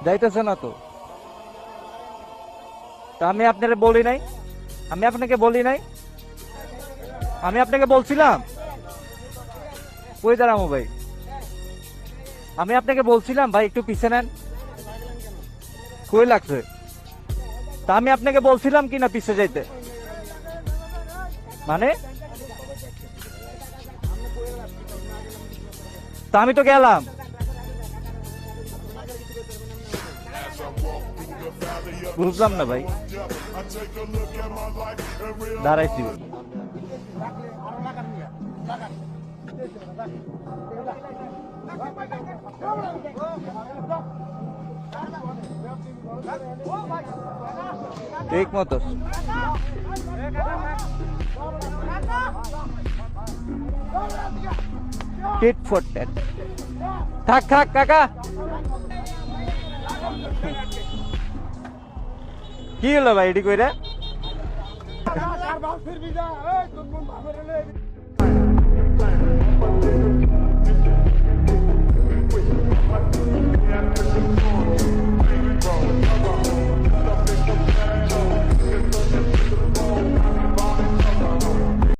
যাইতেছে না তো। তা আমি আপনাকে বলি নাই, আমি আপনাকে বলি নাই, আমি আপনাকে বলছিলাম কই দাঁড়াবো ভাই, আমি আপনাকে বলছিলাম ভাই একটু পিছে নেন, কই লাগছে? তা আমি আপনাকে বলছিলাম কি না পিছে যাইতে, মানে তা আমি তো গেলাম। বুঝলাম না ভাই, দাঁড়াইছি। ঠিক মতো টিট ফর ট্যাট। থাক থাক কাকা, কি হলো ভাই এটি কইরা?